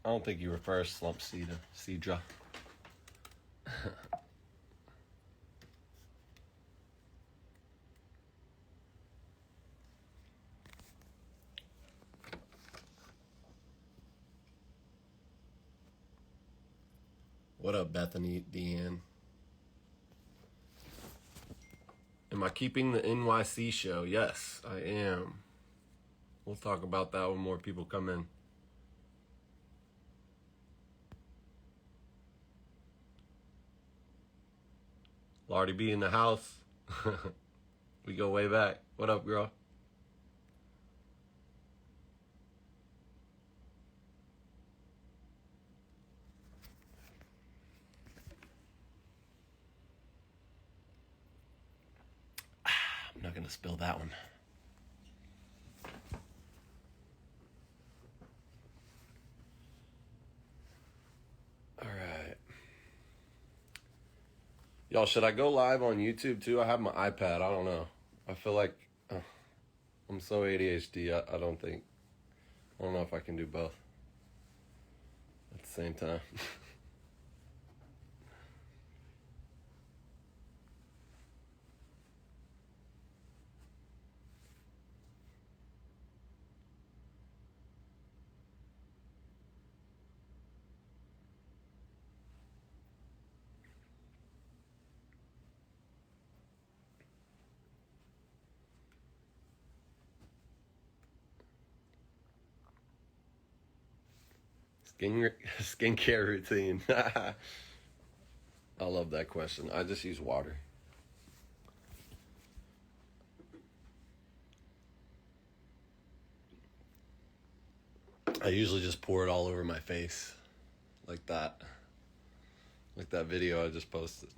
I don't think you refer slump Cedra. What up, Bethany Deanne? Am I keeping the NYC show? Yes, I am. We'll talk about that when more people come in. Lardy B in the house. We go way back. What up, girl? I'm not gonna spill that one. All right. Y'all, should I go live on YouTube too? I have my iPad. I don't know. I feel like I'm so ADHD. I don't know if I can do both at the same time. Skincare routine. I love that question. I just use water. I usually just pour it all over my face. Like that. Like that video I just posted.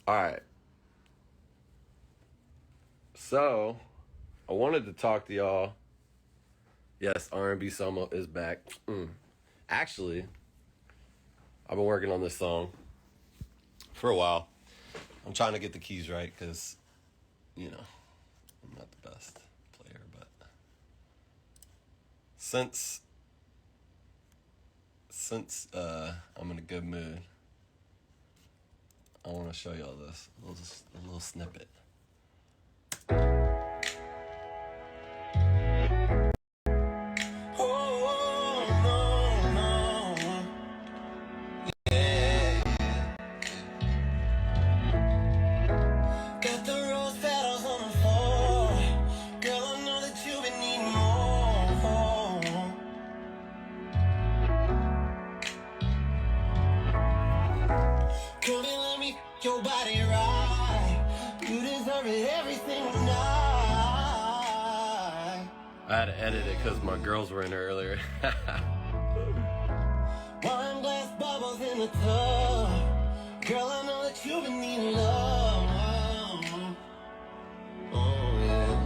Alright. So, I wanted to talk to y'all. Yes, R&B SoMo is back. Actually, I've been working on this song for a while. I'm trying to get the keys right because, you know, I'm not the best player, but since I'm in a good mood, I want to show y'all this, a little snippet. Your body right, you deserve it every single night. I had to edit it because my girls were in earlier. Wine glass bubbles in the tub. Girl, I know that you've been needing love. Oh, yeah.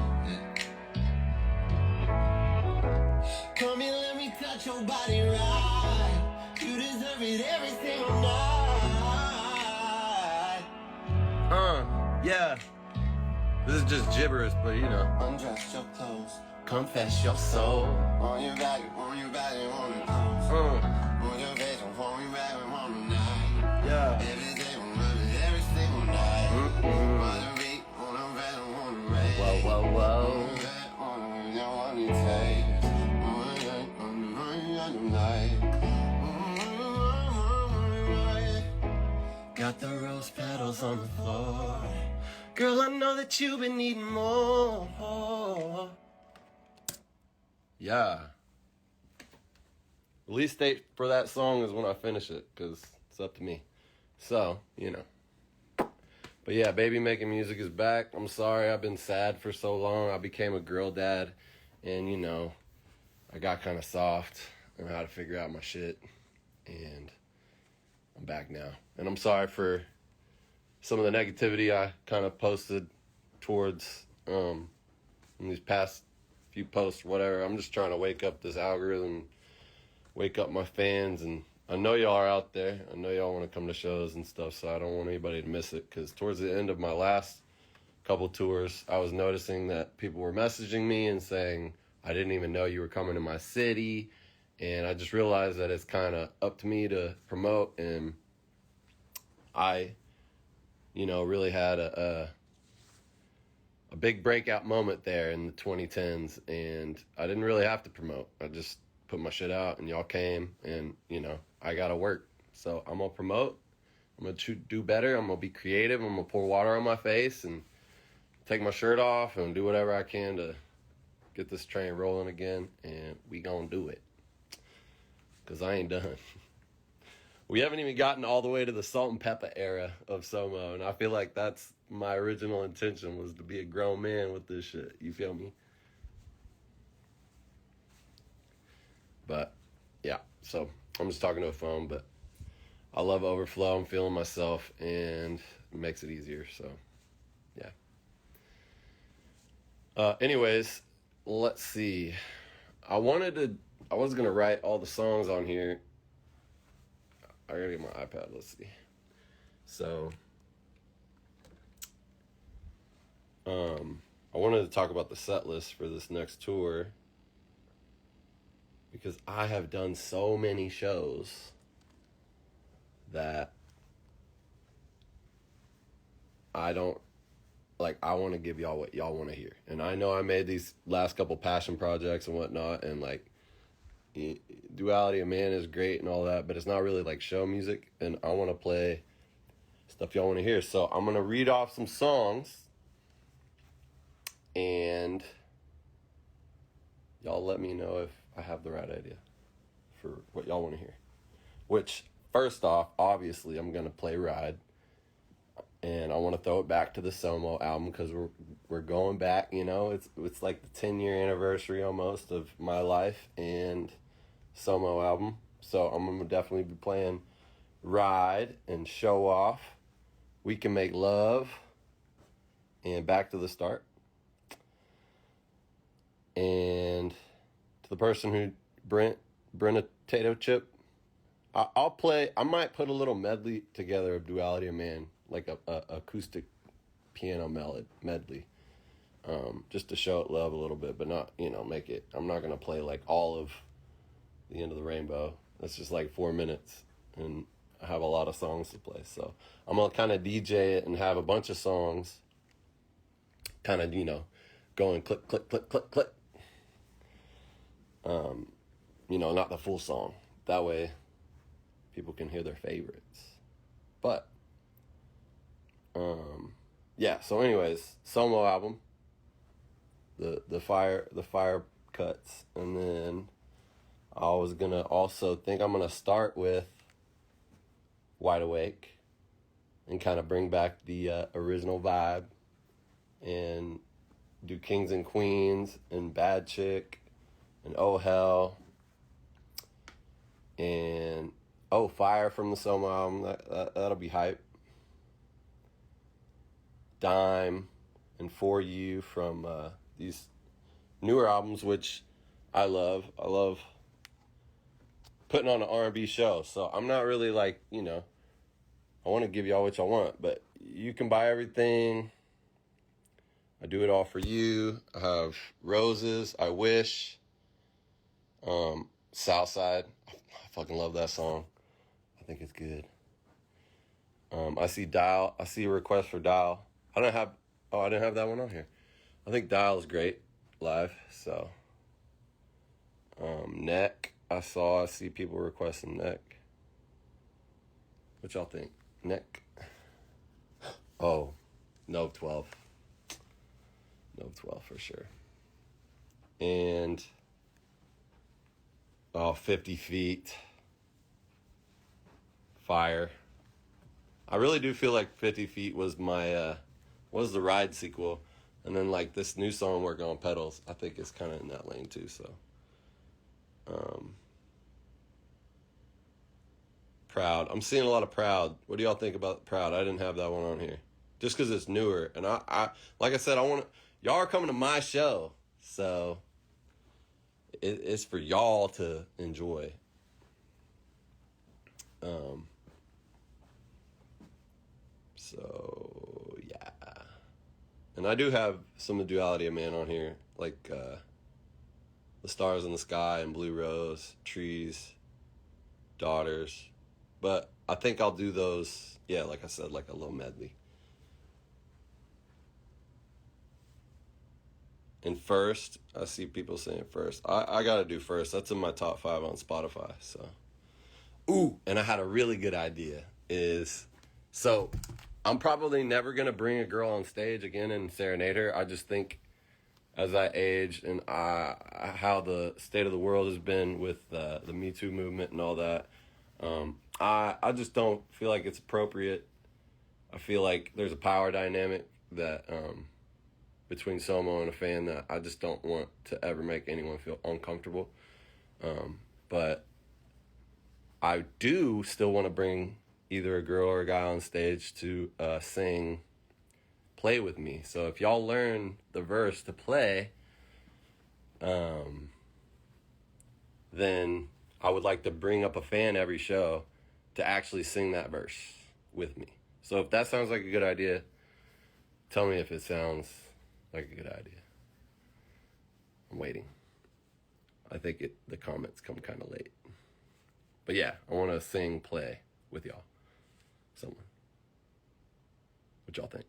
Come here, let me touch your body right. You deserve it every single night. Yeah. This is just gibberish, but you know. Undress your clothes, confess your soul. On your back, on your clothes. On your face, on your back, on your night. Yeah. Every day, every single night. On the beat, on the bed, on the rain. Whoa, whoa, whoa. On the taste. On the night. Got the rose petals on the floor. Girl, I know that you've been needing more. Yeah. Release date for that song is when I finish it, because it's up to me. So, you know. But yeah, Baby Making Music is back. I'm sorry I've been sad for so long. I became a girl dad, and, you know, I got kind of soft on how to figure out my shit, and I'm back now. And I'm sorry for some of the negativity I kind of posted towards in these past few posts, whatever. I'm just trying to wake up this algorithm, wake up my fans, and I know y'all are out there. I know y'all want to come to shows and stuff, so I don't want anybody to miss it, because towards the end of my last couple tours, I was noticing that people were messaging me and saying, I didn't even know you were coming to my city. And I just realized that it's kind of up to me to promote. And I, really had a big breakout moment there in the 2010s. And I didn't really have to promote. I just put my shit out and y'all came and, I got to work. So I'm going to promote. I'm going to do better. I'm going to be creative. I'm going to pour water on my face and take my shirt off and do whatever I can to get this train rolling again. And we going to do it. Because I ain't done. We haven't even gotten all the way to the salt and pepper era of SoMo. And I feel like that's my original intention, was to be a grown man with this shit. You feel me? But, yeah. So, I'm just talking to a phone, but I love overflow. I'm feeling myself, and it makes it easier. So, yeah. Anyways, let's see. I was going to write all the songs on here. I got to get my iPad. Let's see. So, I wanted to talk about the set list for this next tour, because I have done so many shows that I want to give y'all what y'all want to hear. And I know I made these last couple passion projects and whatnot, and Duality of Man is great and all that, but it's not really like show music, and I want to play stuff y'all want to hear. So I'm going to read off some songs, and y'all let me know if I have the right idea for what y'all want to hear. Which, first off, obviously, I'm going to play Ride. And I want to throw it back to the SoMo album, because we're going back, it's like the 10-year anniversary almost of my life and SoMo album. So I'm going to definitely be playing Ride and Show Off, We Can Make Love, and Back to the Start. And to the person who Brent a Tato Chip, I might put a little medley together of Duality of Man, like a acoustic piano medley, just to show it love a little bit, but not, make it, I'm not going to play like all of The End of the Rainbow. That's just like 4 minutes, and I have a lot of songs to play. So I'm going to kind of DJ it and have a bunch of songs kind of, going click, click, click, click, click. Not the full song. That way people can hear their favorites. But, yeah, so anyways, SoMo album, the fire cuts, and then I was gonna also I'm gonna start with Wide Awake and kind of bring back the original vibe, and do Kings and Queens and Bad Chick and Oh Hell and Fire from the SoMo album. That'll be hype. Dime and For You from these newer albums, which I love. I love putting on an R&B show. So I'm not really like, I want to give y'all what y'all want, but you can buy everything. I Do It All For You. I have Roses, I Wish, Southside. I fucking love that song. I think it's good. I see a request for Dial. I didn't have that one on here. I think Dial is great live. So, Neck. I see people requesting Neck. What y'all think? Neck. Oh, Nove 12. Nove 12 for sure. And 50 Feet. Fire. I really do feel like 50 Feet was was the Ride sequel. And then like this new song we're going Pedals, I think it's kind of in that lane too. So, Proud. I'm seeing a lot of Proud. What do y'all think about Proud? I didn't have that one on here, just because it's newer. And I like I said, y'all are coming to my show, so it's for y'all to enjoy. So yeah. And I do have some of the Duality of Man on here, like The Stars in the Sky and Blue Rose, Trees, Daughters. But I think I'll do those, yeah, like I said, like a little medley. And First, I see people saying First. I gotta do First. That's in my top 5 on Spotify, so. Ooh, and I had a really good idea. So I'm probably never gonna bring a girl on stage again and serenade her. I just think as I age and how the state of the world has been with the Me Too movement and all that, I just don't feel like it's appropriate. I feel like there's a power dynamic that between SoMo and a fan that I just don't want to ever make anyone feel uncomfortable. But I do still want to bring either a girl or a guy on stage to sing Play With Me. So if y'all learn the verse to play, then I would like to bring up a fan every show to actually sing that verse with me. So if that sounds like a good idea, tell me if it sounds like a good idea. I'm waiting. I think the comments come kind of late. But yeah, I want to sing Play with y'all. Someone. What y'all think?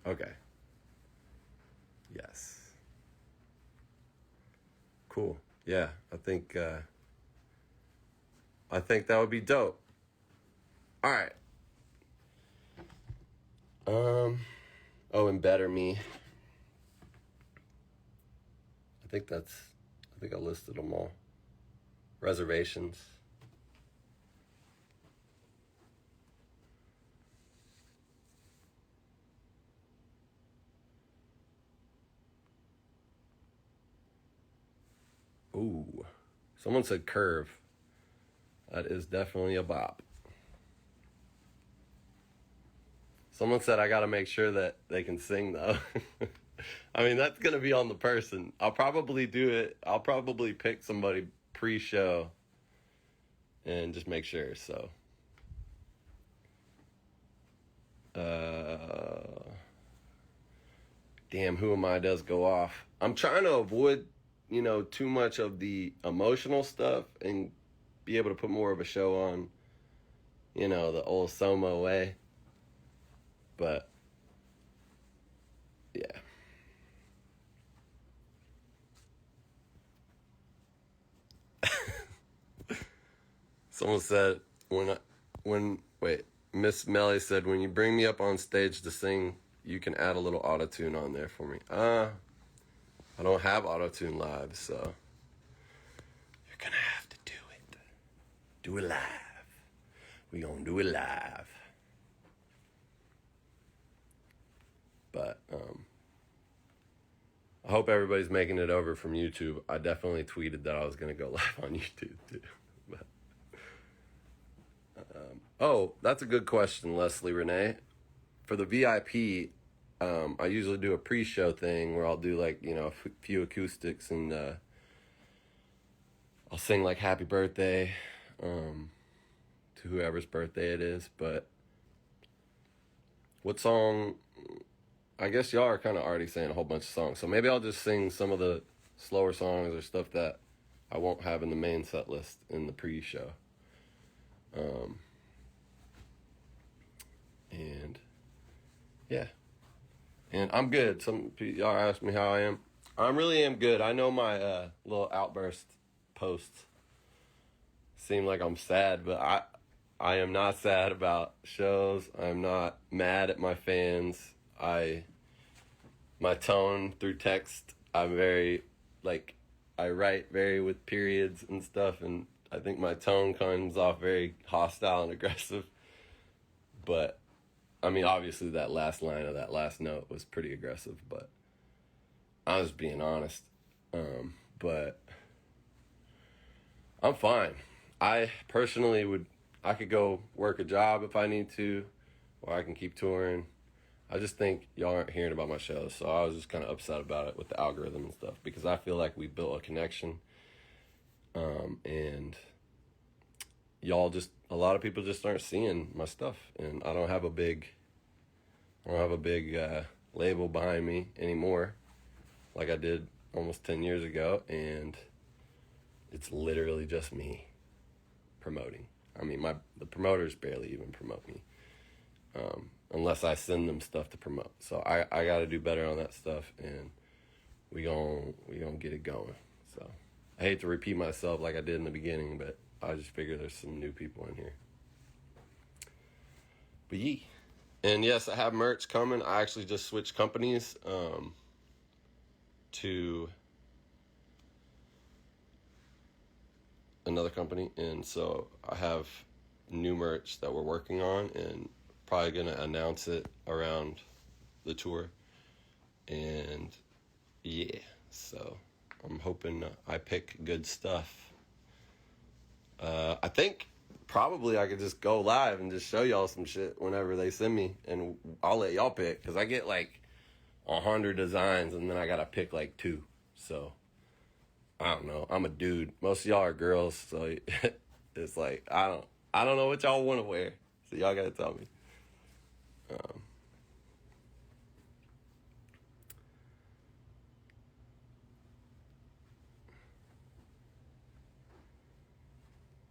Okay. Yes. Cool. Yeah, I think that would be dope. All right. Oh, and Better Me. I think I listed them all. Reservations. Ooh. Someone said Curve. That is definitely a bop. Someone said I gotta make sure that they can sing though. I mean, that's gonna be on the person. I'll probably do it. I'll probably pick somebody pre-show and just make sure, so. Damn, Who Am I does go off. I'm trying to avoid, too much of the emotional stuff and be able to put more of a show on, the old SoMo way. But, yeah. Someone said, Miss Melly said, when you bring me up on stage to sing, you can add a little auto-tune on there for me. I don't have auto-tune live, so you're gonna have to do it. Do it live. We gonna do it live. But, I hope everybody's making it over from YouTube. I definitely tweeted that I was gonna go live on YouTube too. But, oh, that's a good question, Leslie Renee. For the VIP, I usually do a pre-show thing where I'll do like, a few acoustics and I'll sing like Happy Birthday to whoever's birthday it is. But what song? I guess y'all are kind of already saying a whole bunch of songs. So maybe I'll just sing some of the slower songs or stuff that I won't have in the main set list in the pre-show. And yeah. And I'm good. Some y'all asked me how I am. I really am good. I know my little outburst posts seem like I'm sad, but I am not sad about shows. I'm not mad at my fans. My tone through text, I'm very, I write very with periods and stuff, and I think my tone comes off very hostile and aggressive. But, I mean, obviously that last line of that last note was pretty aggressive, but I was being honest. But I'm fine. I personally I could go work a job if I need to, or I can keep touring. I just think y'all aren't hearing about my shows, so I was just kind of upset about it with the algorithm and stuff, because I feel like we built a connection. And y'all just, a lot of people just aren't seeing my stuff, and I don't have a big label behind me anymore like I did almost 10 years ago, and it's literally just me promoting. I mean, the promoters barely even promote me, unless I send them stuff to promote. So I got to do better on that stuff, and we gonna get it going. So I hate to repeat myself like I did in the beginning, but I just figure there's some new people in here. But yeah. And yes, I have merch coming. I actually just switched companies to another company, and so I have new merch that we're working on, and probably gonna announce it around the tour. And yeah, so I'm hoping I pick good stuff. I think probably I could just go live and just show y'all some shit whenever they send me, and I'll let y'all pick, because I get like 100 designs, and then I gotta pick like 2. So I don't know. I'm a dude. Most of y'all are girls, so it's like I don't know what y'all want to wear. So y'all gotta tell me.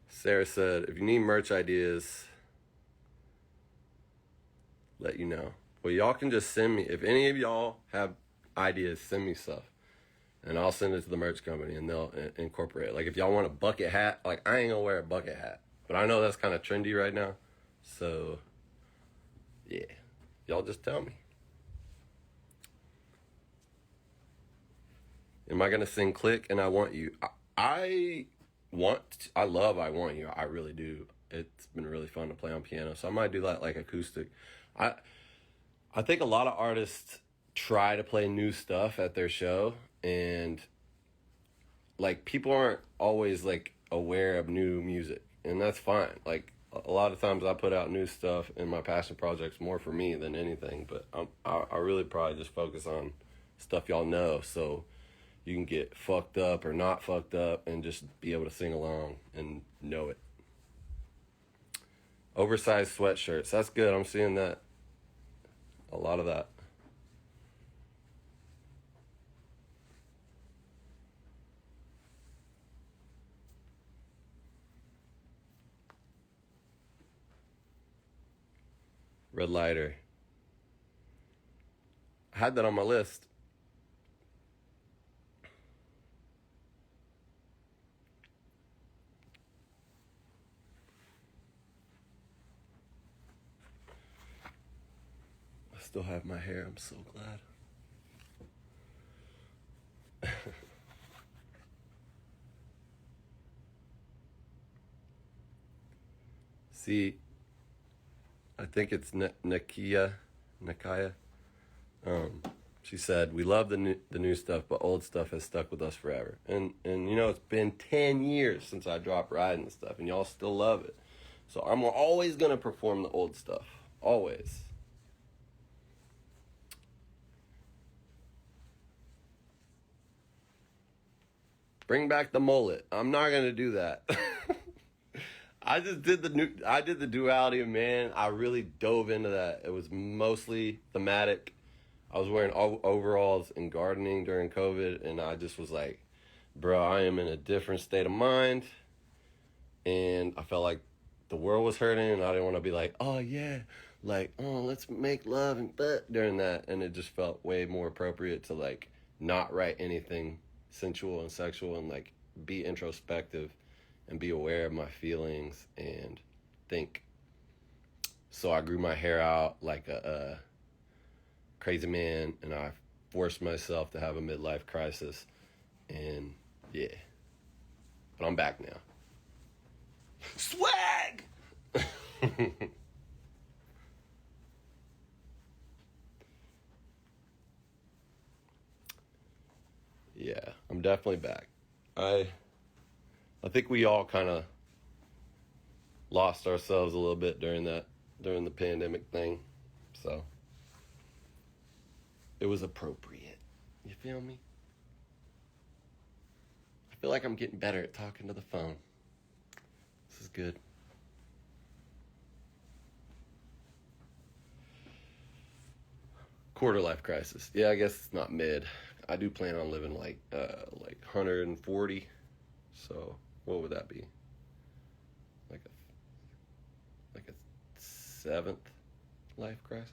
Sarah said, if you need merch ideas, let you know. Well, y'all can just send me. If any of y'all have ideas, send me stuff, and I'll send it to the merch company, and they'll incorporate it. Like, if y'all want a bucket hat, like, I ain't gonna wear a bucket hat, but I know that's kind of trendy right now. So, yeah, y'all just tell me. Am I gonna sing "Click" and "I Want You"? I love "I Want You." I really do. It's been really fun to play on piano, so I might do that like acoustic. I think a lot of artists try to play new stuff at their show, and like, people aren't always like aware of new music, and that's fine. Like, a lot of times I put out new stuff, and my passion project's more for me than anything, but I really probably just focus on stuff y'all know, so you can get fucked up or not fucked up and just be able to sing along and know it. Oversized sweatshirts, that's good. I'm seeing that, a lot of that. Red lighter, I had that on my list. I still have my hair, I'm so glad. See, I think it's Nakaya. She said, "We love the new stuff, but old stuff has stuck with us forever." And you know, it's been 10 years since I dropped Riding and stuff, and y'all still love it. So I'm always gonna perform the old stuff, always. Bring back the mullet. I'm not gonna do that. I did the duality of man. I really dove into that. It was mostly thematic. I was wearing overalls and gardening during COVID, and I just was like, bro, I am in a different state of mind, and I felt like the world was hurting, and I didn't want to be like, oh yeah, like, oh, let's make love and butt during that, and it just felt way more appropriate to like not write anything sensual and sexual, and like be introspective and be aware of my feelings and think. So I grew my hair out like a crazy man, and I forced myself to have a midlife crisis, and yeah, but I'm back now. Swag! Yeah, I'm definitely back. I think we all kind of lost ourselves a little bit during the pandemic thing, so it was appropriate. You feel me? I I feel like I'm getting better at talking to the phone. This is good. Quarter life crisis. Yeah, I guess it's not mid. I do plan on living like 140. So what would that be? Like a seventh life crisis?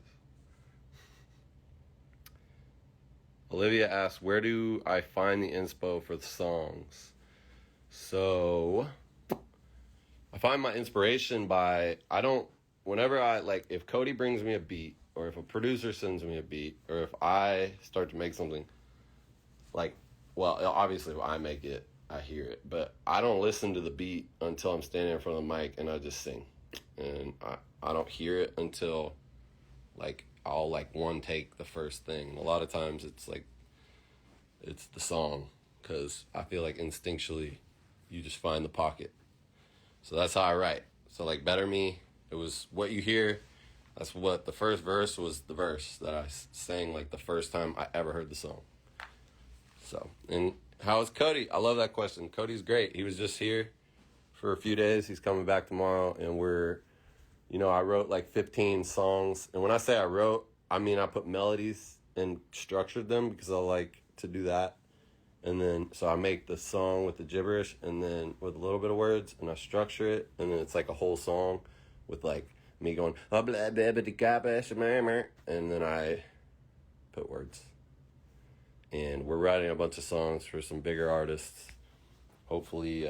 Olivia asks, where do I find the inspo for the songs? So I find my inspiration whenever if Cody brings me a beat, or if a producer sends me a beat, or if I start to make something, obviously if I make it, I hear it, but I don't listen to the beat until I'm standing in front of the mic and I just sing. And I don't hear it until, I'll, one take the first thing. A lot of times it's the song, because I feel like instinctually you just find the pocket. So that's how I write. So, Better Me, it was what you hear. That's what the first verse was, the verse that I sang the first time I ever heard the song. So, and how is Cody? I love that question. Cody's great. He was just here for a few days. He's coming back tomorrow, and I wrote 15 songs. And when I say I wrote, I mean I put melodies and structured them, because I like to do that. And then, so I make the song with the gibberish, and then with a little bit of words, and I structure it, and then it's a whole song with me going, and then I put words. And we're writing a bunch of songs for some bigger artists. Hopefully,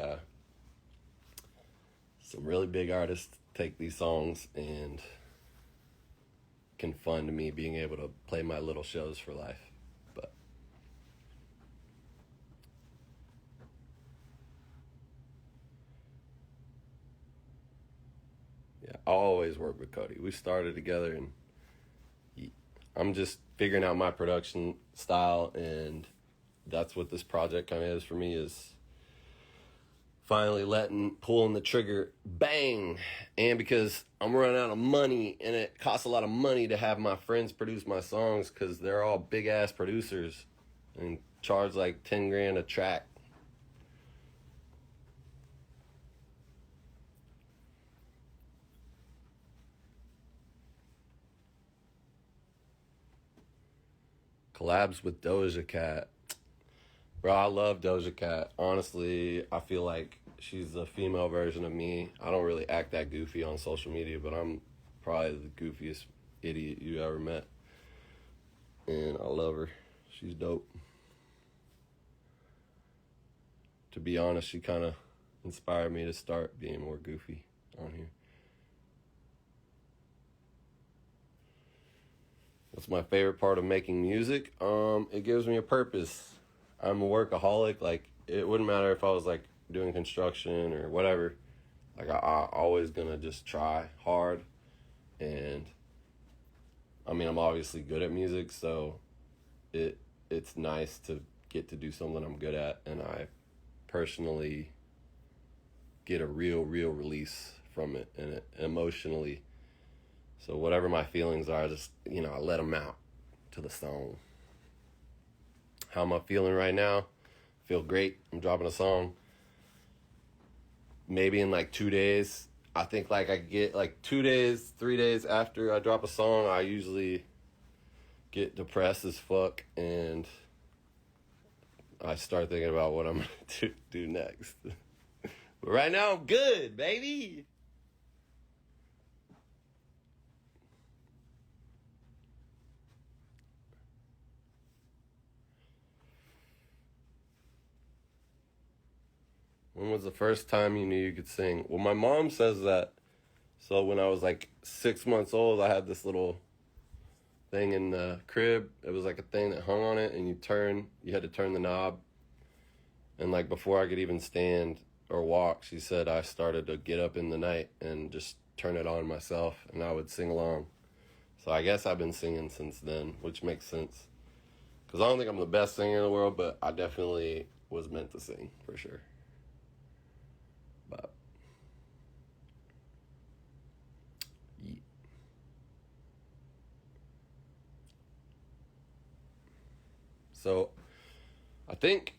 some really big artists take these songs and can fund me being able to play my little shows for life. But yeah, I'll always work with Cody. We started together, and I'm just figuring out my production style, and that's what this project kind of is for me, is finally pulling the trigger, bang. And because I'm running out of money, and it costs a lot of money to have my friends produce my songs, because they're all big ass producers and charge 10 grand a track. Collabs with Doja Cat. Bro, I love Doja Cat. Honestly, I feel like she's the female version of me. I don't really act that goofy on social media, but I'm probably the goofiest idiot you ever met. And I love her. She's dope. To be honest, she kind of inspired me to start being more goofy on here. What's my favorite part of making music? It gives me a purpose. I'm a workaholic. It wouldn't matter if I was doing construction or whatever. I always gonna just try hard. And I mean, I'm obviously good at music, so it's nice to get to do something I'm good at, and I personally get a real release from it, and emotionally. So whatever my feelings are, I just, I let them out to the song. How am I feeling right now? Feel great. I'm dropping a song. Maybe in 2 days. I think I get 2 days, 3 days after I drop a song, I usually get depressed as fuck, and I start thinking about what I'm going to do next. But right now, I'm good, baby. When was the first time you knew you could sing? Well, my mom says that. So when I was 6 months old, I had this little thing in the crib. It was a thing that hung on it, and you had to turn the knob. And before I could even stand or walk, she said I started to get up in the night and just turn it on myself, and I would sing along. So I guess I've been singing since then, which makes sense. Because I don't think I'm the best singer in the world, but I definitely was meant to sing, for sure. But yeah. So I think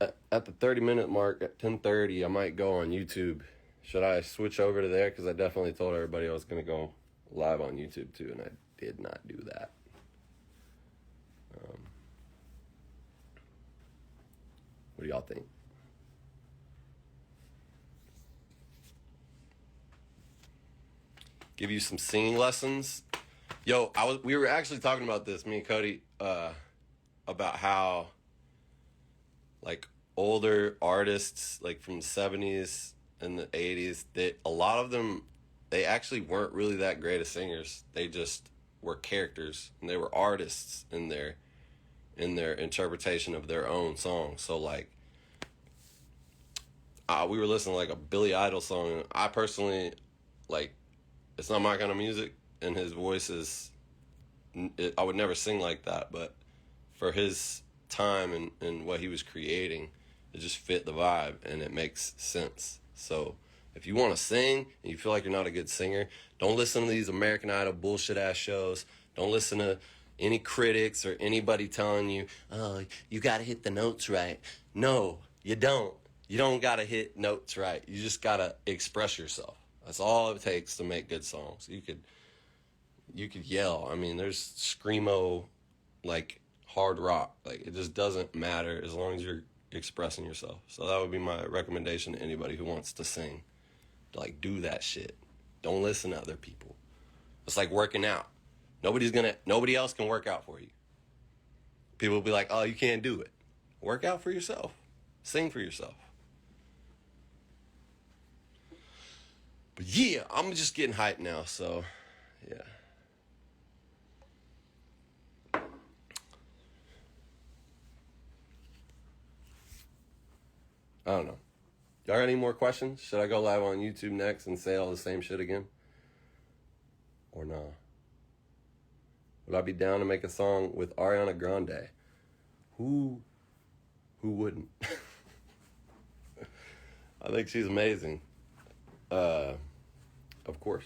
at the 30-minute mark at 10:30, I might go on YouTube. Should I switch over to there? Because I definitely told everybody I was going to go live on YouTube too, and I did not do that. What do y'all think? Give you some singing lessons. Yo, we were actually talking about this, me and Cody, about how like older artists like from the 70s and the 80s, a lot of them, they actually weren't really that great as singers. They just were characters, and they were artists in their interpretation of their own songs. So like we were listening to like a Billy Idol song, and I personally, like, it's not my kind of music, and his voice is, I would never sing like that, but for his time and what he was creating, it just fit the vibe, and it makes sense. So if you want to sing and you feel like you're not a good singer, don't listen to these American Idol bullshit ass shows. Don't listen to any critics or anybody telling you, oh, you got to hit the notes right. No, you don't. You don't got to hit notes right. You just got to express yourself. That's all it takes to make good songs. You could yell. I mean, there's screamo, like, hard rock. Like, it just doesn't matter as long as you're expressing yourself. So that would be my recommendation to anybody who wants to sing. Like, do that shit. Don't listen to other people. It's like working out. Nobody else can work out for you. People will be like, oh, you can't do it. Work out for yourself. Sing for yourself. But yeah, I'm just getting hyped now, so yeah. I don't know. Y'all got any more questions? Should I go live on YouTube next and say all the same shit again? Or nah? Would I be down to make a song with Ariana Grande? Who wouldn't? I think she's amazing. Of course.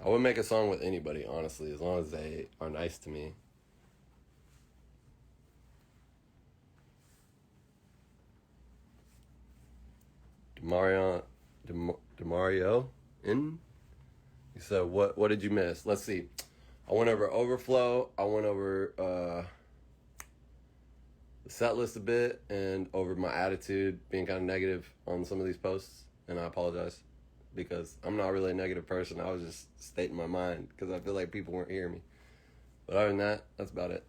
I would make a song with anybody, honestly, as long as they are nice to me. Demario in? You said, what did you miss? Let's see. I went over overflow. I went over the set list a bit, and over my attitude being kind of negative on some of these posts. And I apologize, because I'm not really a negative person. I was just stating my mind because I feel like people weren't hearing me. But other than that, that's about it.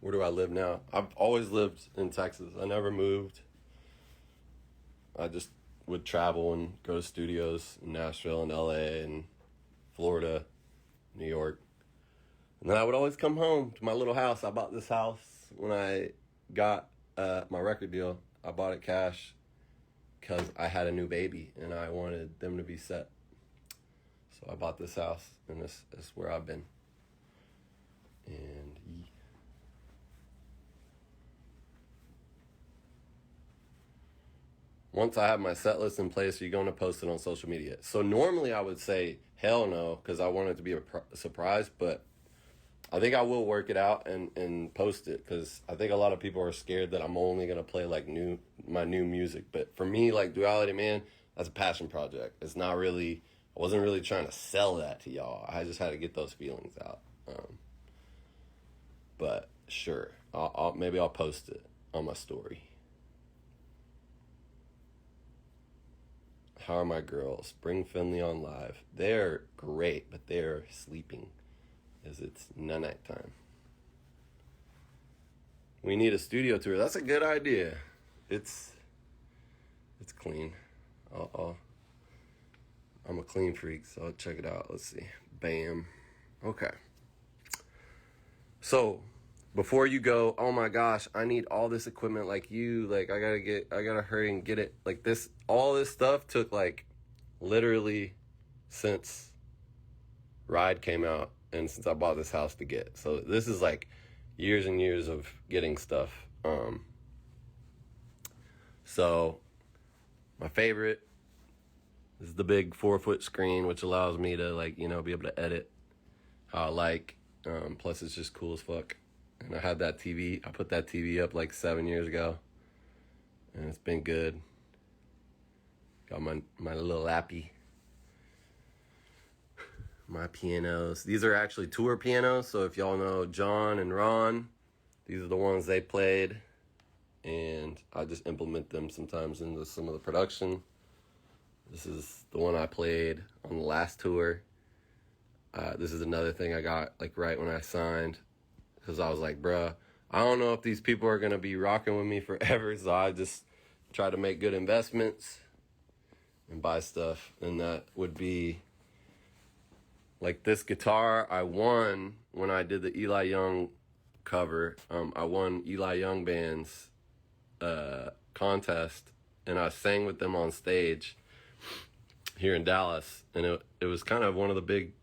Where do I live now? I've always lived in Texas. I never moved. I just would travel and go to studios in Nashville and LA and Florida, New York. And then I would always come home to my little house. I bought this house when I got my record deal. I bought it cash because I had a new baby and I wanted them to be set. So I bought this house, and this is where I've been. And once I have my set list in place, you're going to post it on social media. So normally I would say hell no, because I want it to be a surprise, but I think I will work it out and post it, because I think a lot of people are scared that I'm only going to play like my new music. But for me, like Duality Man, that's a passion project. It's not really, I wasn't really trying to sell that to y'all. I just had to get those feelings out. But sure, maybe I'll post it on my story. How are my girls? Bring Finley on live. They're great, but they're sleeping as it's night time. We need a studio tour. That's a good idea. It's clean. I'm a clean freak, so I'll check it out. Let's see. Bam. Okay. So, before you go, oh my gosh, I need all this equipment like you. Like, I gotta hurry and get it. Like this, all this stuff took like literally since Ride came out and since I bought this house to get. So this is like years and years of getting stuff. So my favorite is the big 4-foot screen, which allows me to be able to edit how I like. Plus it's just cool as fuck. And I had that TV. I put that TV up like 7 years ago, and it's been good. Got my little lappy. My pianos. These are actually tour pianos, so if y'all know John and Ron, these are the ones they played, and I just implement them sometimes into some of the production. This is the one I played on the last tour. This is another thing I got right when I signed, because I was like, bruh, I don't know if these people are going to be rocking with me forever, so I just try to make good investments and buy stuff. And that would be this guitar I won when I did the Eli Young cover. I won Eli Young Band's contest, and I sang with them on stage here in Dallas, and it was kind of one of the big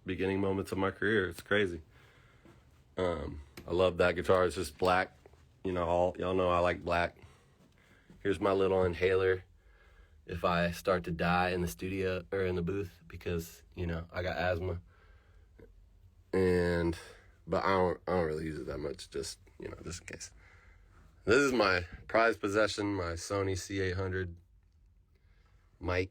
beginning moments of my career. It's crazy. I love that guitar. It's just black. Y'all know I like black. Here's my little inhaler if I start to die in the studio or in the booth, because I got asthma. But I don't really use it that much, just just in case. This is my prized possession, my Sony C800 mic.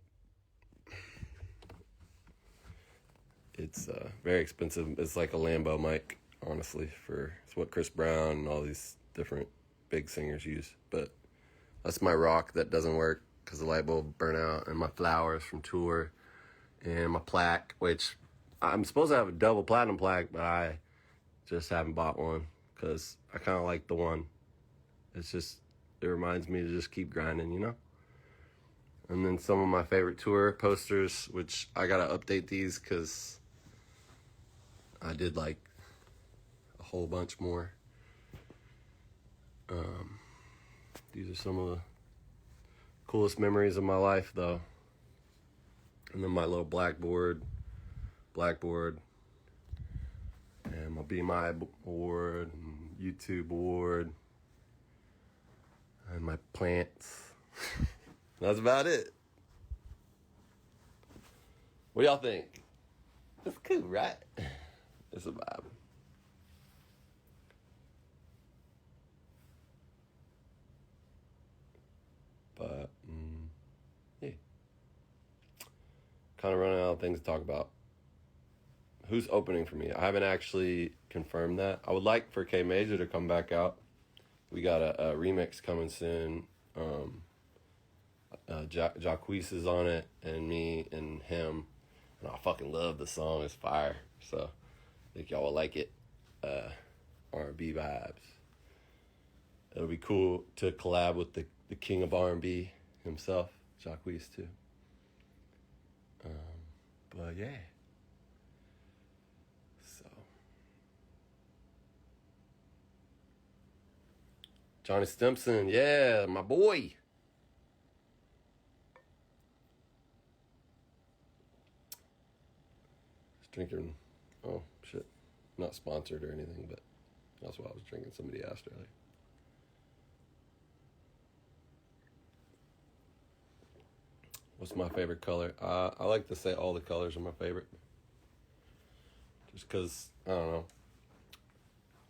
It's very expensive. It's like a Lambo mic, honestly. It's what Chris Brown and all these different big singers use. But that's my rock that doesn't work because the light bulb burnt out, and my flowers from tour, and my plaque, which I'm supposed to have a double platinum plaque, but I just haven't bought one because I kind of like the one. It reminds me to just keep grinding, And then some of my favorite tour posters, which I gotta update these because I did a whole bunch more. These are some of the coolest memories of my life, though. And then my little blackboard, and my Be My board, and YouTube board, and my plants. That's about it. What do y'all think? It's cool, right? It's a vibe. But, yeah. Kind of running out of things to talk about. Who's opening for me? I haven't actually confirmed that. I would like for K Major to come back out. We got a remix coming soon. Jacquees is on it, and me and him. And I fucking love the song. It's fire. So I think y'all will like it. R&B vibes. It'll be cool to collab with the king of R&B himself, Jacquees, too. But yeah. So Johnny Stimson, yeah, my boy. Drinking, oh shit, not sponsored or anything, but that's what I was drinking. Somebody asked earlier. What's my favorite color? I like to say all the colors are my favorite, just because I don't know,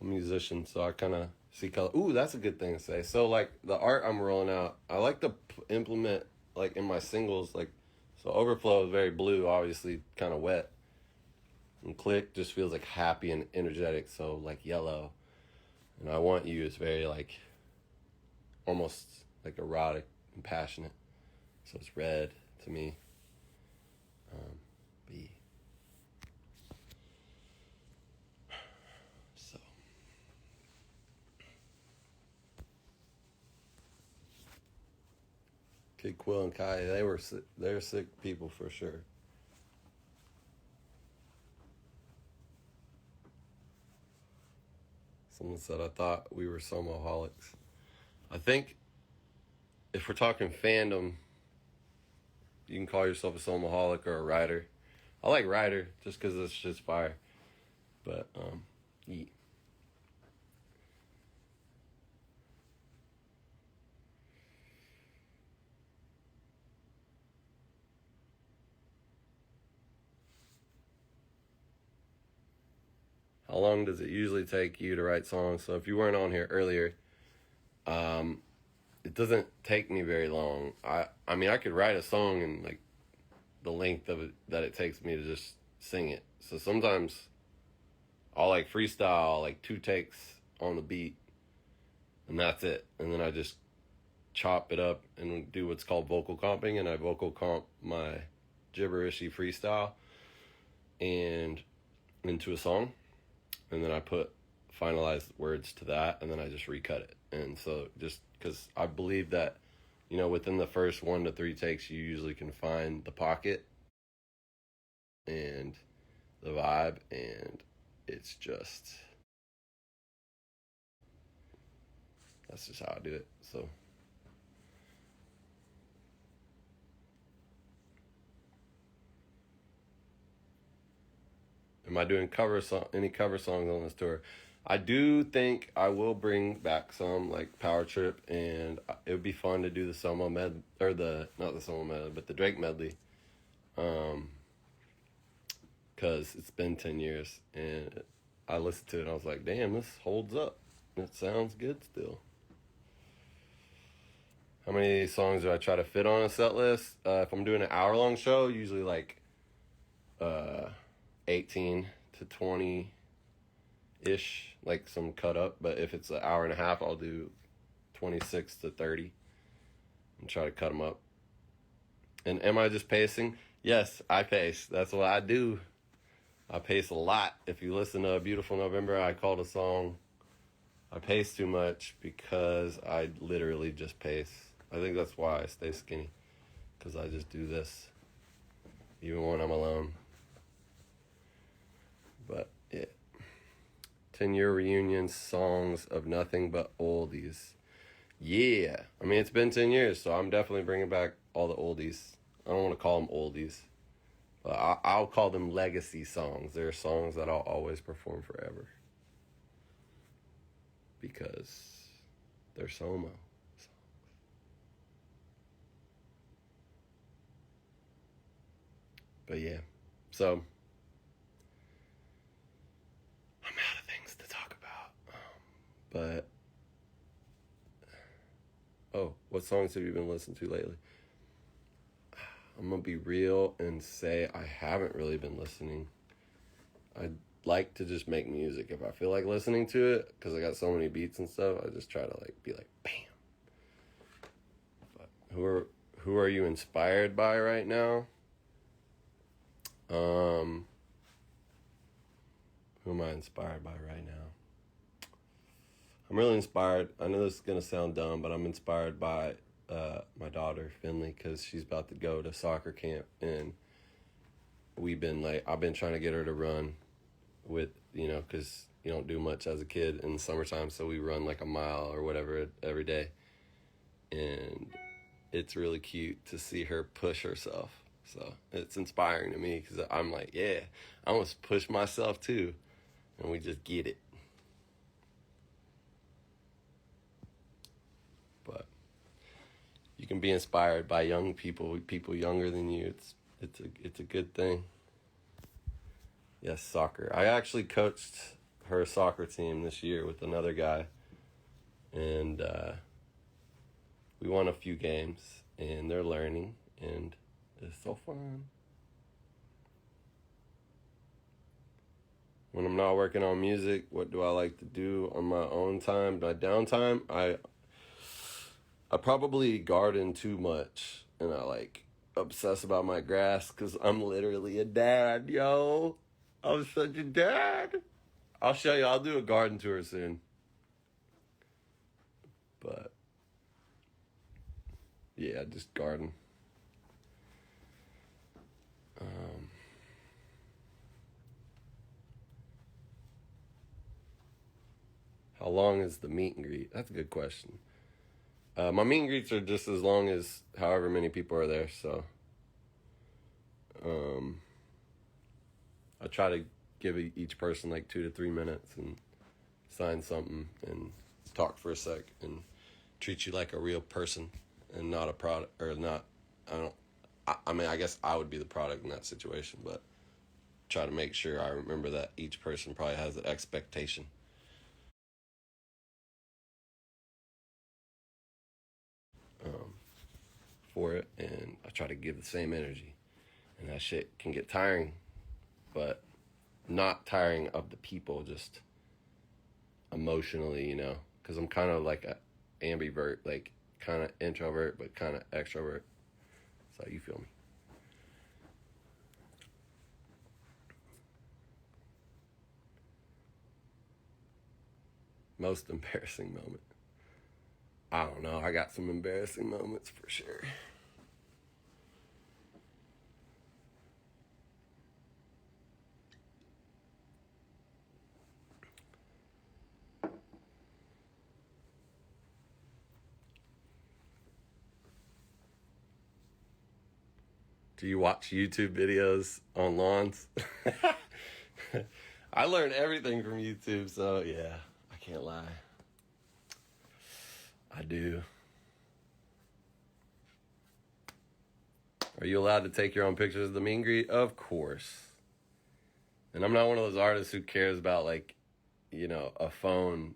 I'm a musician, so I kind of see color. Ooh, that's a good thing to say. So the art I'm rolling out, I like to implement in my singles, so Overflow is very blue, obviously kind of wet. And Click just feels happy and energetic, so yellow. And I Want You is very almost erotic and passionate. So it's red to me. B. So. Kid Quill and Kai, they're sick people for sure. Someone said I thought we were SoMo-holics. I think if we're talking fandom, you can call yourself a SoMo-holic or a writer. I like writer just because it's just fire. But, yeah. how long does it usually take you to write songs? So if you weren't on here earlier, it doesn't take me very long. I mean, I could write a song in like the length of it that it takes me to just sing it. So sometimes I'll like freestyle like 2 takes on the beat, and that's it. And then I just chop it up and do what's called vocal comping, and I vocal comp my gibberishy freestyle and into a song, and then I put finalized words to that, and then I just recut it. And so just because I believe that, you know, within the first 1 to 3 takes, you usually can find the pocket and the vibe, and it's just, that's just how I do it. So am I doing any cover songs on this tour? I do think I will bring back some like Power Trip, and it would be fun to do the SoMo not the SoMo medley, but the Drake medley. Cause it's been 10 years, and I listened to it and I was like, damn, this holds up. It sounds good still. How many songs do I try to fit on a set list? If I'm doing an hour-long show, usually like 18 to 20-ish, like some cut up. But if it's an hour and a half, I'll do 26 to 30 and try to cut them up. And am I just pacing? Yes, I pace. That's what I do. I pace a lot. If you listen to Beautiful November, I called a song I pace too much because I literally just pace. I think that's why I stay skinny, because I just do this even when I'm alone. But yeah, 10-year reunion songs of nothing but oldies. Yeah, I mean, it's been 10 years, so I'm definitely bringing back all the oldies. I don't want to call them oldies, but I'll call them legacy songs. They're songs that I'll always perform forever because they're SoMo songs. But yeah, so I'm out of things to talk about. What songs have you been listening to lately? I'm going to be real and say I haven't really been listening. I like to just make music. If I feel like listening to it, because I got so many beats and stuff, I just try to like be like, bam. But who are you inspired by right now? Who am I inspired by right now? I'm really inspired. I know this is going to sound dumb, but I'm inspired by my daughter, Finley, because she's about to go to soccer camp, and I've been trying to get her to run with, because you don't do much as a kid in the summertime, so we run like a mile or whatever every day, and it's really cute to see her push herself. So it's inspiring to me, because I'm like, yeah, I want to push myself too, and we just get it. But you can be inspired by young people younger than you. It's a good thing. Yes, soccer. I actually coached her soccer team this year with another guy, and we won a few games, and they're learning, and it's so fun. When I'm not working on music, what do I like to do on my own time, my downtime? I probably garden too much, and I like obsess about my grass, because I'm literally a dad, yo. I'm such a dad. I'll show you. I'll do a garden tour soon. But yeah, just garden. How long is the meet and greet? That's a good question. My meet and greets are just as long as however many people are there, so I try to give each person like 2 to 3 minutes and sign something and talk for a sec and treat you like a real person and not a product, or not. I mean, I guess I would be the product in that situation, but try to make sure I remember that each person probably has an expectation for it, and I try to give the same energy. And that shit can get tiring, but not tiring of the people, just emotionally, because I'm kind of like a ambivert, like kind of introvert, but kind of extrovert. So you feel me? Most embarrassing moment. I don't know. I got some embarrassing moments for sure. Do you watch YouTube videos on lawns? I learned everything from YouTube, so yeah, I can't lie. I do. Are you allowed to take your own pictures of the meet and greet? Of course. And I'm not one of those artists who cares about, like, a phone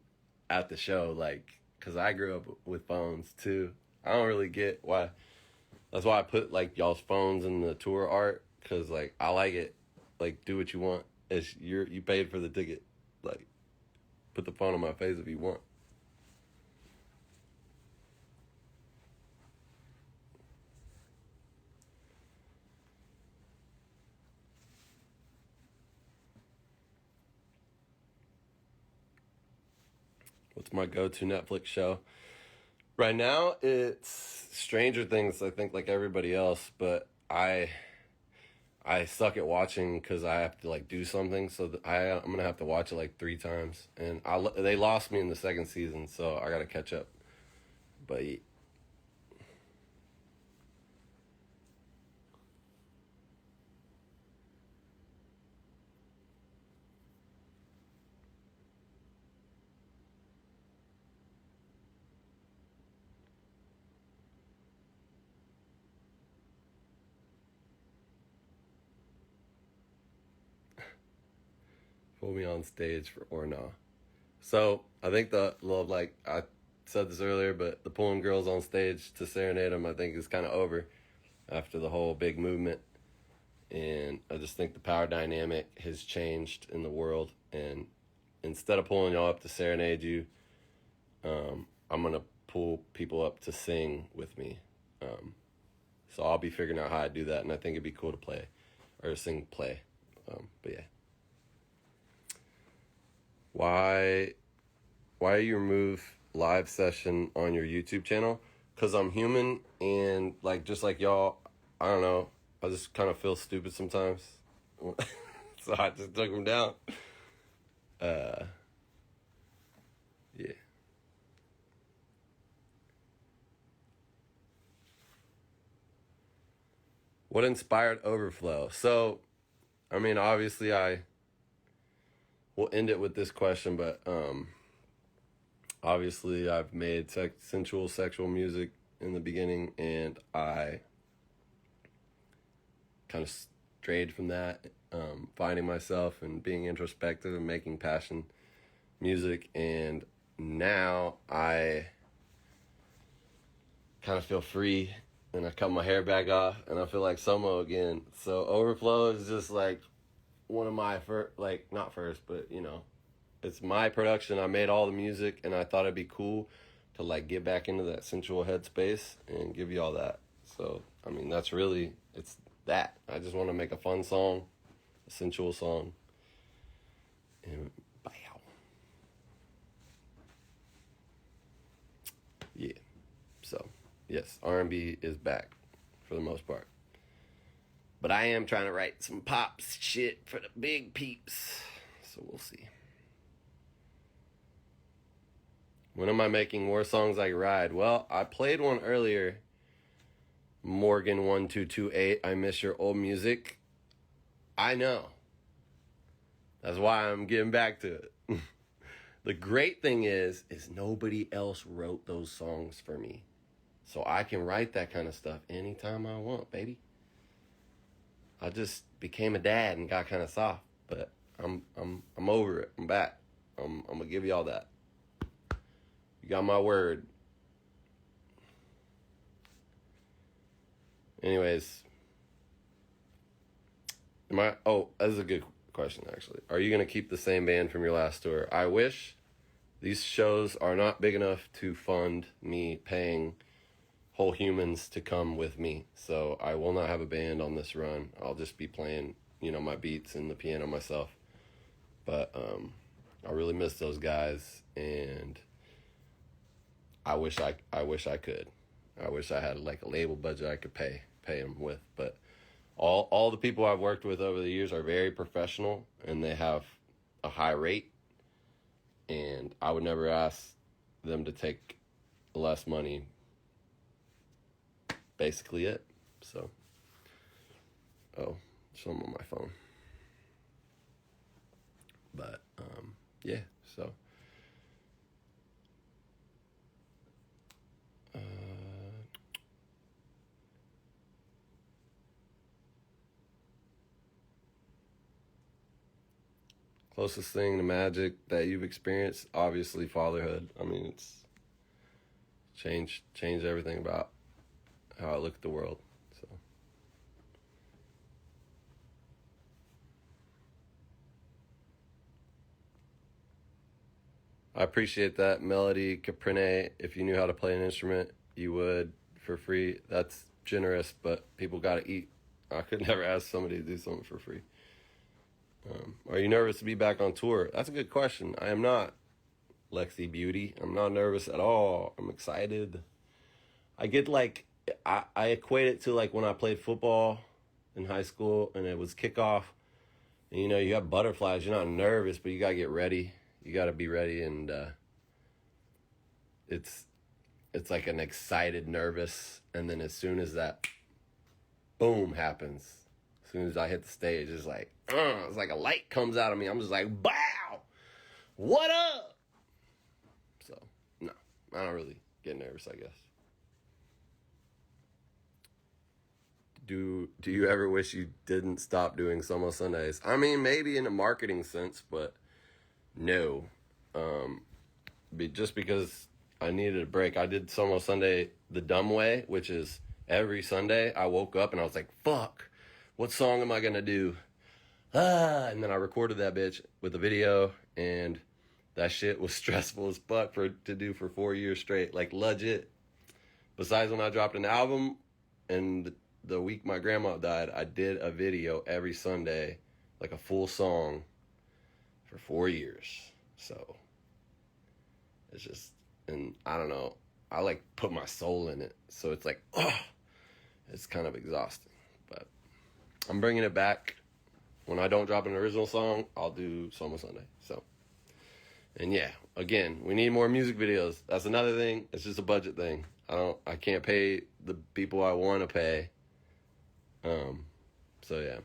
at the show, like, because I grew up with phones too. I don't really get why. That's why I put, like, y'all's phones in the tour art, because, like, I like it. Like, do what you want. You paid for the ticket. Like, put the phone on my face if you want. What's my go-to Netflix show? Right now, it's Stranger Things, I think, like everybody else, but I suck at watching because I have to, like, do something, so I'm going to have to watch it, like, 3 times, and they lost me in the second season, so I got to catch up, but put me on stage or no. So, I think like, I said this earlier, but the pulling girls on stage to serenade them, I think, is kind of over after the whole big movement. And I just think the power dynamic has changed in the world. And instead of pulling y'all up to serenade you, I'm going to pull people up to sing with me. So I'll be figuring out how I do that. And I think it'd be cool to play or play. But yeah. Why you remove live session on your YouTube channel? Because I'm human, and, like, just like y'all, I don't know, I just kind of feel stupid sometimes. So I just took them down. Yeah. What inspired Overflow? So, I mean, obviously I will end it with this question, but obviously I've made sensual sexual music in the beginning, and I kind of strayed from that, finding myself and being introspective and making passion music. And now I kind of feel free, and I cut my hair back off, and I feel like SoMo again. So Overflow is just like one of my first, like, not first, but, it's my production. I made all the music, and I thought it'd be cool to, like, get back into that sensual headspace and give you all that. So, I mean, that's really, it's that. I just want to make a fun song, a sensual song, and bow. Yeah. So, yes, R&B is back for the most part. But I am trying to write some pops shit for the big peeps. So we'll see. When am I making more songs like Ride? Well, I played one earlier. Morgan1228, I miss your old music. I know. That's why I'm getting back to it. The great thing is nobody else wrote those songs for me. So I can write that kind of stuff anytime I want, baby. I just became a dad and got kind of soft. But I'm over it. I'm back. I'm gonna give y'all that. You got my word. Anyways, that's a good question actually. Are you gonna keep the same band from your last tour? I wish. These shows are not big enough to fund me paying whole humans to come with me. So I will not have a band on this run. I'll just be playing, my beats and the piano myself. But I really miss those guys, and I wish I could. I wish I had like a label budget I could pay them with. But all the people I've worked with over the years are very professional, and they have a high rate. And I would never ask them to take less money. Basically it. So, something on my phone. But, yeah, so. Closest thing to magic that you've experienced, obviously fatherhood. I mean, it's changed everything about how I look at the world. So I appreciate that, Melody Caprine. If you knew how to play an instrument, you would for free. That's generous, but people got to eat. I could never ask somebody to do something for free. Are you nervous to be back on tour? That's a good question. I am not, Lexi Beauty. I'm not nervous at all. I'm excited. I get I equate it to like when I played football in high school and it was kickoff. And you have butterflies. You're not nervous, but you got to get ready. You got to be ready, and it's like an excited nervous, and then as soon as that boom happens, as soon as I hit the stage, it's like a light comes out of me. I'm just like, bow, what up? So no, I don't really get nervous, I guess. Do you ever wish you didn't stop doing SoMo Sundays? I mean, maybe in a marketing sense, but no. Just because I needed a break. I did SoMo Sunday the dumb way, which is every Sunday I woke up and I was like, fuck, what song am I going to do? And then I recorded that bitch with a video, and that shit was stressful as fuck to do for 4 years straight. Like, legit. Besides when I dropped an album and the week my grandma died, I did a video every Sunday, like a full song for 4 years. So it's just, and I don't know, I like put my soul in it. So it's like, it's kind of exhausting, but I'm bringing it back. When I don't drop an original song, I'll do SoMo Sunday. So, and yeah, again, we need more music videos. That's another thing. It's just a budget thing. I can't pay the people I want to pay. So yeah.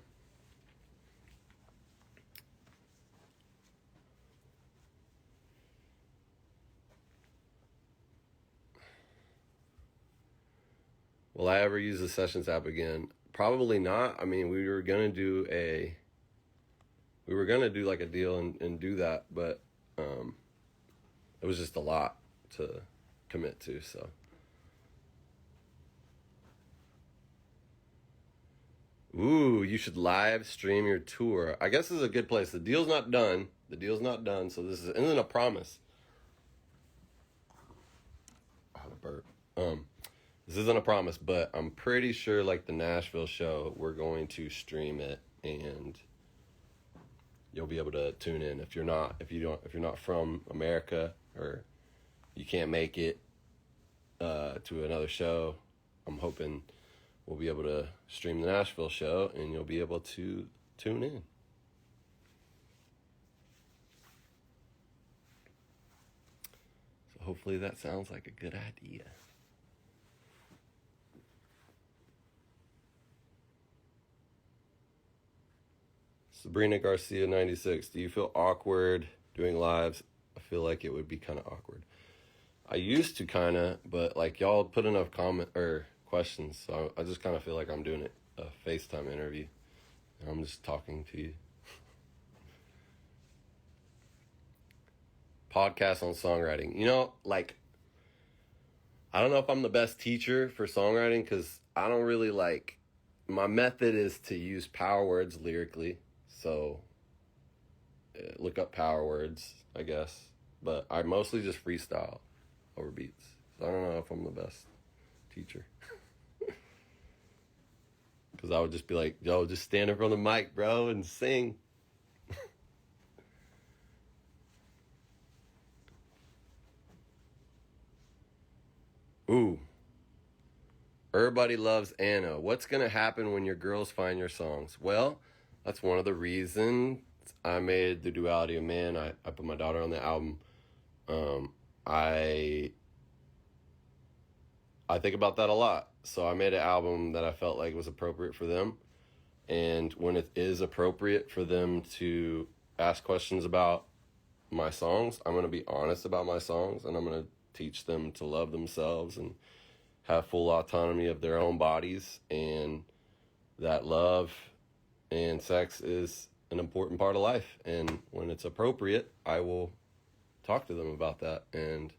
Will I ever use the Sessions app again? Probably not. I mean, we were gonna do like a deal and do that, but it was just a lot to commit to, so. Ooh, you should live stream your tour. I guess this is a good place. The deal's not done. So this isn't a promise. I have a burp. This isn't a promise, but I'm pretty sure like the Nashville show, we're going to stream it, and you'll be able to tune in if you're not from America, or you can't make it to another show. I'm hoping we'll be able to stream the Nashville show, and you'll be able to tune in. So hopefully that sounds like a good idea. Sabrina Garcia 96. Do you feel awkward doing lives? I feel like it would be kind of awkward. I used to kind of, but like y'all put enough comment or questions, so I just kind of feel like I'm doing a FaceTime interview. I'm just talking to you. Podcast on songwriting. You know, like, I don't know if I'm the best teacher for songwriting because I don't really like, my method is to use power words lyrically. So look up power words, I guess. But I mostly just freestyle over beats. So I don't know if I'm the best teacher. Because I would just be like, yo, just stand in front of the mic, bro, and sing. Ooh. Everybody loves Anna. What's going to happen when your girls find your songs? Well, that's one of the reasons I made The Duality of Man. I put my daughter on the album. I think about that a lot. So I made an album that I felt like was appropriate for them. And when it is appropriate for them to ask questions about my songs, I'm going to be honest about my songs, and I'm going to teach them to love themselves and have full autonomy of their own bodies, and that love and sex is an important part of life. And when it's appropriate, I will talk to them about that. And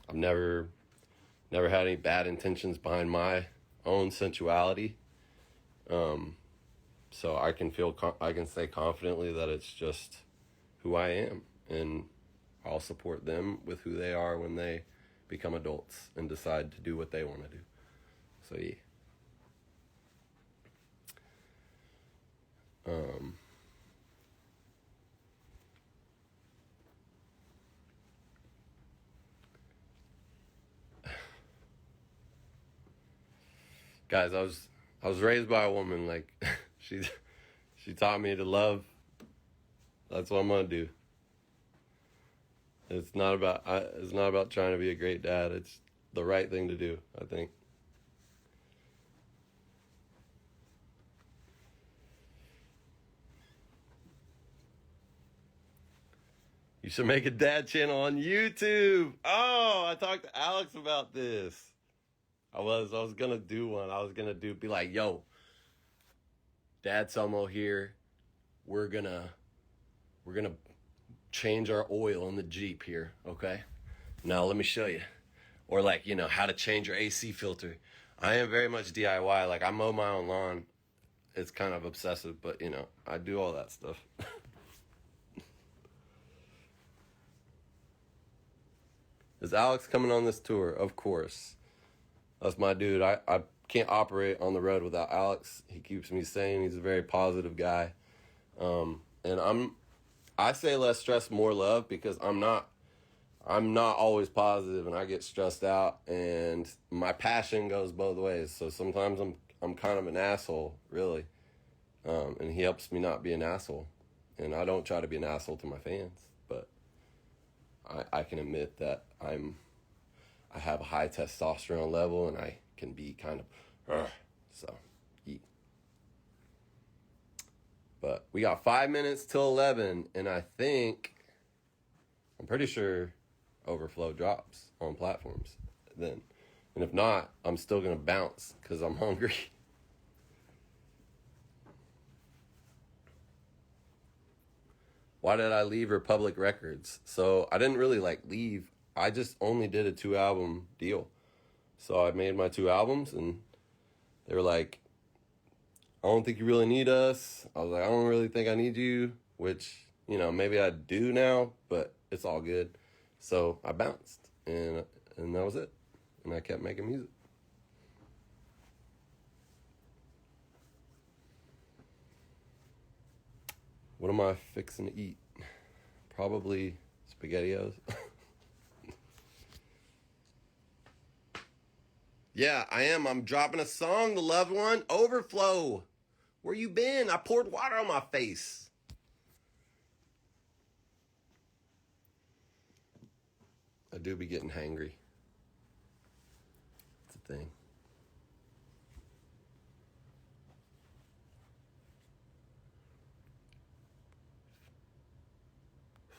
I've never had any bad intentions behind my own sensuality. So I can say confidently that it's just who I am, and I'll support them with who they are when they become adults and decide to do what they want to do. So yeah. Guys, I was raised by a woman. Like, she taught me to love. That's what I'm gonna do. It's not about trying to be a great dad. It's the right thing to do, I think. You should make a dad channel on YouTube. Oh, I talked to Alex about this. I was gonna do one. I was gonna be like, yo, Dad SoMo here. We're gonna change our oil in the Jeep here, okay? Now let me show you. Or like, you know, how to change your AC filter. I am very much DIY. Like, I mow my own lawn. It's kind of obsessive, but you know, I do all that stuff. Is Alex coming on this tour? Of course. That's my dude. I can't operate on the road without Alex. He keeps me sane. He's a very positive guy. And I say less stress, more love, because I'm not always positive, and I get stressed out, and my passion goes both ways. So sometimes I'm kind of an asshole, really. And he helps me not be an asshole. And I don't try to be an asshole to my fans, but I can admit that I have a high testosterone level, and I can be kind of, so, yeah. But we got 5 minutes till 11, and I'm pretty sure overflow drops on platforms then. And if not, I'm still going to bounce because I'm hungry. Why did I leave Republic Records? So I didn't really leave. I just only did a 2-album deal. So I made my 2 albums, and they were like, I don't think you really need us. I was like, I don't really think I need you, which, you know, maybe I do now, but it's all good. So I bounced, and that was it. And I kept making music. What am I fixing to eat? Probably SpaghettiOs. Yeah, I am. I'm dropping a song, the loved one. Overflow. Where you been? I poured water on my face. I do be getting hangry. It's a thing.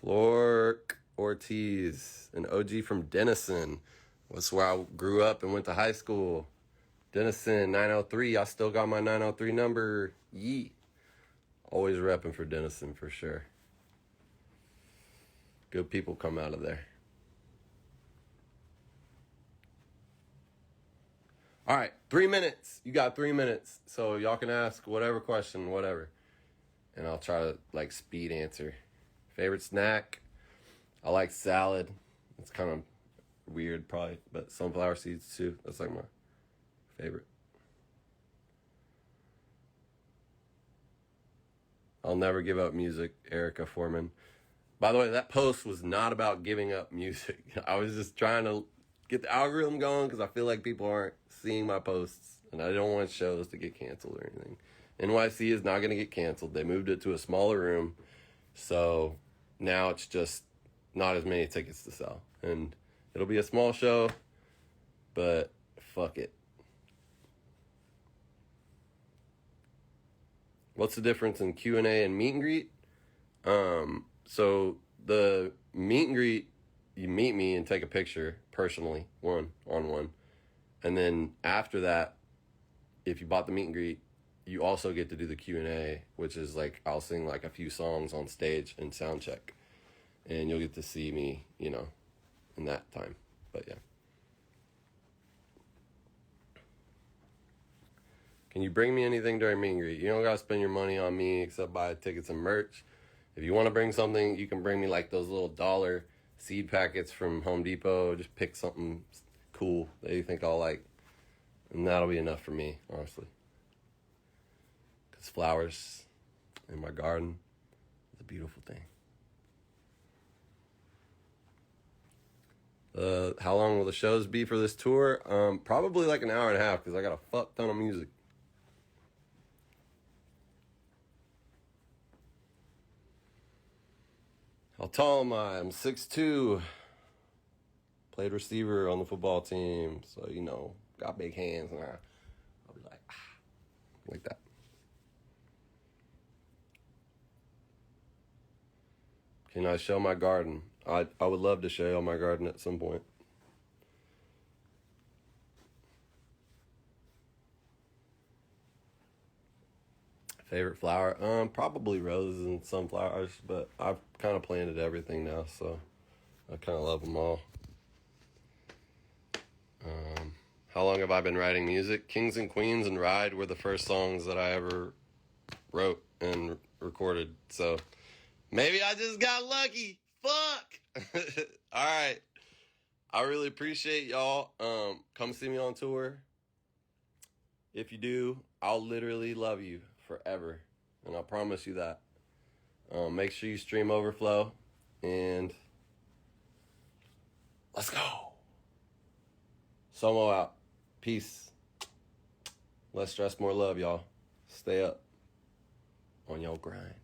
Flork Ortiz, an OG from Denison. That's where I grew up and went to high school. Denison, 903. I still got my 903 number. Yeet. Always repping for Denison for sure. Good people come out of there. All right, 3 minutes. You got 3 minutes. So y'all can ask whatever question, whatever. And I'll try to like speed answer. Favorite snack? I like salad. It's kind of weird probably, but sunflower seeds too. That's like my favorite. I'll never give up music, Erica Foreman. By the way, that post was not about giving up music. I was just trying to get the algorithm going because I feel like people aren't seeing my posts and I don't want shows to get canceled or anything. NYC is not going to get canceled. They moved it to a smaller room. So now it's just not as many tickets to sell. And it'll be a small show, but fuck it. What's the difference in Q&A and meet and greet? So the meet and greet, you meet me and take a picture personally, one-on-one. And then after that, if you bought the meet and greet, you also get to do the Q&A, which is like I'll sing like a few songs on stage and sound check. And you'll get to see me, you know, in that time. But yeah. Can you bring me anything during meet and greet? You don't got to spend your money on me except buy tickets and merch. If you want to bring something, you can bring me like those little dollar seed packets from Home Depot. Just pick something cool that you think I'll like. And that'll be enough for me, honestly. Because flowers in my garden is a beautiful thing. How long will the shows be for this tour? Probably like an hour and a half because I got a fuck ton of music. How tall am I? I'm 6'2". Played receiver on the football team. So, you know, got big hands. And I'll be like that. Can I show my garden? I would love to show you my garden at some point. Favorite flower? Probably roses and sunflowers, but I've kind of planted everything now, so I kind of love them all. How long have I been writing music? Kings and Queens and Ride were the first songs that I ever wrote and recorded, so maybe I just got lucky. Fuck! Alright. I really appreciate y'all. Come see me on tour. If you do, I'll literally love you forever. And I promise you that. Make sure you stream Overflow. And let's go. SoMo out. Peace. Less stress, more love, y'all. Stay up on your grind.